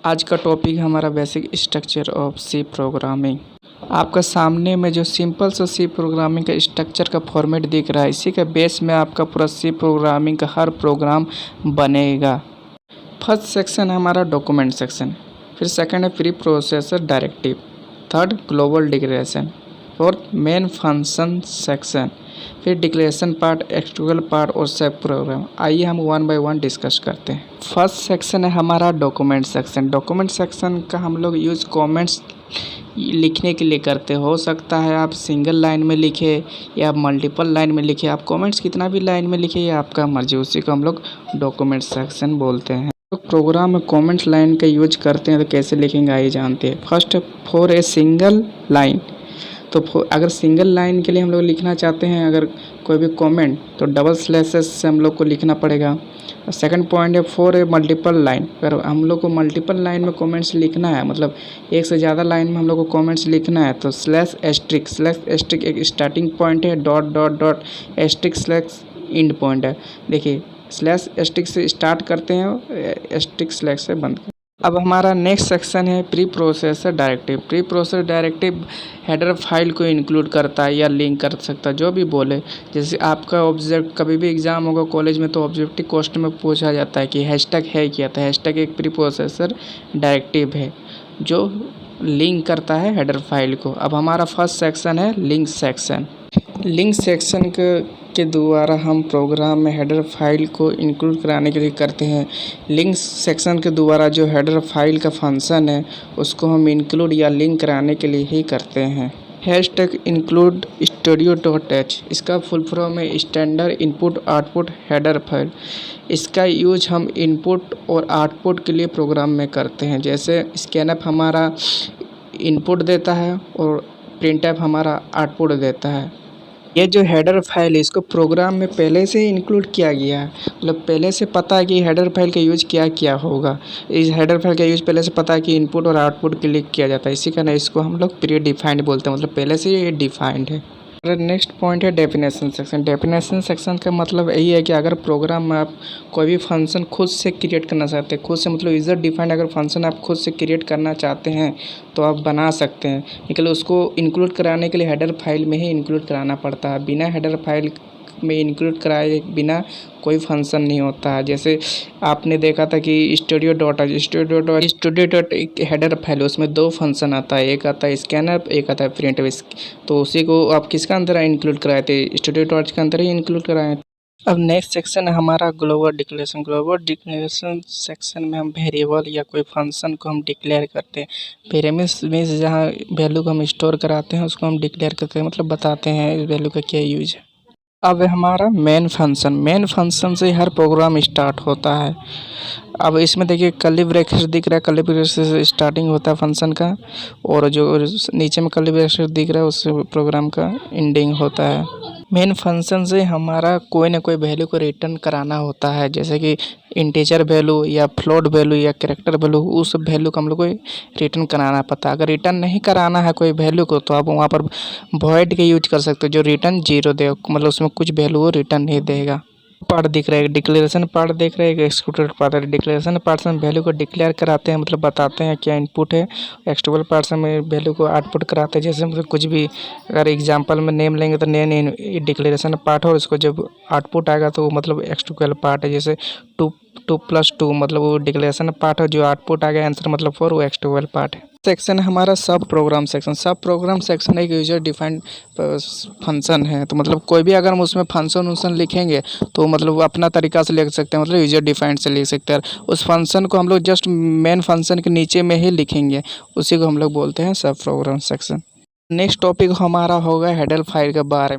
आज का टॉपिक हमारा basic structure of C programming. आपका सामने में जो सिंपल सा सी प्रोग्रामिंग का स्ट्रक्चर का फॉर्मेट दिख रहा है, इसी के बेस में आपका पूरा सी प्रोग्रामिंग का हर प्रोग्राम बनेगा। फर्स्ट सेक्शन है हमारा डॉक्यूमेंट सेक्शन, फिर सेकंड है pre processor directive, third global declaration, fourth main function section, फिर डिक्लेरेशन पार्ट, एक्सक्यूएल पार्ट और सब प्रोग्राम। आइए हम वन बाय वन डिस्कस करते हैं। फर्स्ट सेक्शन है हमारा डॉक्यूमेंट सेक्शन। डॉक्यूमेंट सेक्शन का हम लोग यूज़ कमेंट्स लिखने के लिए करते हो सकता है आप सिंगल लाइन में लिखे या मल्टीपल लाइन में लिखे। आप कमेंट्स कितना भी लाइन में लिखे या आपका मर्जी, उसी को हम लोग डॉक्यूमेंट सेक्शन बोलते हैं। तो प्रोग्राम में कमेंट्स लाइन का यूज करते हैं तो कैसे लिखेंगे आइए जानते हैं। First for a single line, तो अगर सिंगल लाइन के लिए हम लोग लिखना चाहते हैं अगर कोई भी कमेंट, तो डबल स्लैशेस से हम लोग को लिखना पड़ेगा। सेकंड पॉइंट है फॉर ए मल्टीपल लाइन, अगर हम लोग को मल्टीपल लाइन में कमेंट्स लिखना है, मतलब एक से ज़्यादा लाइन में हम लोग को कमेंट्स लिखना है, तो स्लैश एस्ट्रिक एक स्टार्टिंग पॉइंट है, dot dot dot asterisk slash end point है। देखिए स्लैश एस्ट्रिक से स्टार्ट करते हैं, एस्ट्रिक स्लैश से बंद करते हैं। अब हमारा नेक्स्ट सेक्शन है pre processor directive. Pre processor directive header file को इंक्लूड करता है या लिंक कर सकता है, जो भी बोले। जैसे आपका ऑब्जेक्ट कभी भी एग्जाम होगा कॉलेज में तो ऑब्जेक्टिव क्वेश्चन में पूछा जाता है कि हैशटैग है क्या, तो हैशटैग एक प्री प्रोसेसर डायरेक्टिव है जो लिंक करता है हेडर फाइल को। अब हमारा फर्स्ट सेक्शन है लिंक सेक्शन। लिंक सेक्शन के द्वारा हम प्रोग्राम में हेडर फाइल को इंक्लूड कराने के लिए करते हैं। लिंक सेक्शन के द्वारा जो हेडर फाइल का फंक्शन है उसको हम इंक्लूड या लिंक कराने के लिए ही करते हैं। हैशटैग इंक्लूड studio.h, इसका फुल फॉर्म है standard input output header file. इसका यूज हम इनपुट और आउटपुट के लिए प्रोग्राम में करते हैं। जैसे स्कैनअप हमारा इनपुट देता है और प्रिंटअप हमारा आउटपुट देता है। ये जो हेडर फाइल है इसको प्रोग्राम में पहले से इंक्लूड किया गया है, मतलब पहले से पता है कि हेडर फाइल का यूज क्या होगा। इस हेडर फाइल का यूज पहले से पता है कि इनपुट और आउटपुट के लिए किया जाता है, इसी कारण इसको हम लोग प्री डिफाइंड बोलते हैं, मतलब पहले से ये डिफाइंड है। नेक्स्ट पॉइंट है डेफिनेशन सेक्शन। डेफिनेशन सेक्शन का मतलब यही है कि अगर प्रोग्राम में आप कोई भी फंक्शन खुद से क्रिएट करना चाहते हैं, खुद से मतलब यूज़र डिफाइंड अगर फंक्शन आप खुद से क्रिएट करना चाहते हैं तो आप बना सकते हैं, लेकिन उसको इंक्लूड कराने के लिए हेडर फाइल में ही इंक्लूड कराना पड़ता है। बिना हेडर फाइल में इंक्लूड कराए बिना कोई फंक्शन नहीं होता है। जैसे आपने देखा था कि स्टूडियो डॉट एक हेडर फाइल, उसमें दो फंक्शन आता है, एक आता है स्कैनअप, एक आता है प्रिंट। तो उसी को आप किसका अंदर इंक्लूड कराए थे, स्टूडियो डॉट के अंदर ही इंक्लूड कराए। अब नेक्स्ट सेक्शन है हमारा global declaration. Global declaration section में हम वेरिएबल या कोई फंक्शन को हम डिक्लेयर करते हैं। वेरिएबल में जहाँ वैल्यू को हम स्टोर कराते हैं उसको हम डिक्लेयर करते हैं, मतलब बताते हैं इस वैल्यू का क्या यूज है। अब हमारा मेन फंक्शन। मेन फंक्शन से हर प्रोग्राम स्टार्ट होता है। अब इसमें देखिए कर्ली ब्रैकेट दिख रहा है, कर्ली ब्रैकेट से स्टार्टिंग होता है फंक्शन का, और जो नीचे में कर्ली ब्रैकेट दिख रहा है उससे प्रोग्राम का एंडिंग होता है। मेन फंक्शन से हमारा कोई ना कोई वैल्यू को रिटर्न कराना होता है, जैसे कि इंटीजर वैल्यू या फ्लोट वैल्यू या कैरेक्टर वैल्यू, उस वैल्यू को हम लोग को रिटर्न कराना पड़ता है। अगर रिटर्न नहीं कराना है कोई वैल्यू को तो आप वहाँ पर वॉइड के यूज कर सकते हो जो रिटर्न 0 दे, मतलब उसमें कुछ वैल्यू वो रिटर्न नहीं देगा। पार्ट दिख रहा है, डिक्लेरेशन पार्ट देख रहे हैं, एक्सक्यूटेड पार्ट है। डिक्लेरेशन पार्ट से हम वैल्यू को डिक्लेयर कराते हैं, मतलब बताते हैं क्या इनपुट है। एक्सक्यूटेड पार्ट से हम वैल्यू को आउटपुट कराते हैं, जैसे मतलब कुछ भी अगर एग्जांपल में नेम लेंगे तो नेम डिक्लेरेशन पार्ट हो, उसको जब आउटपुट आएगा तो मतलब एक्सक्यूटेड पार्ट है। जैसे 2 + 2 मतलब वो डिक्लेरेशन पार्ट है, जो आउटपुट आ गया आंसर मतलब 4 वो एक्सक्यूटेड पार्ट है। सेक्शन है हमारा सब प्रोग्राम सेक्शन। सब प्रोग्राम सेक्शन एक यूजर डिफाइंड फंक्शन है, तो मतलब कोई भी अगर हम उसमें फंक्शन लिखेंगे तो मतलब वो अपना तरीका से लिख सकते हैं, मतलब यूजर डिफाइंड से लिख सकते हैं। उस फंक्शन को हम लोग जस्ट मेन फंक्शन के नीचे में ही लिखेंगे, उसी को हम लोग बोलते हैं सब प्रोग्राम सेक्शन। नेक्स्ट टॉपिक हमारा होगा हेडर फाइल के बारे में।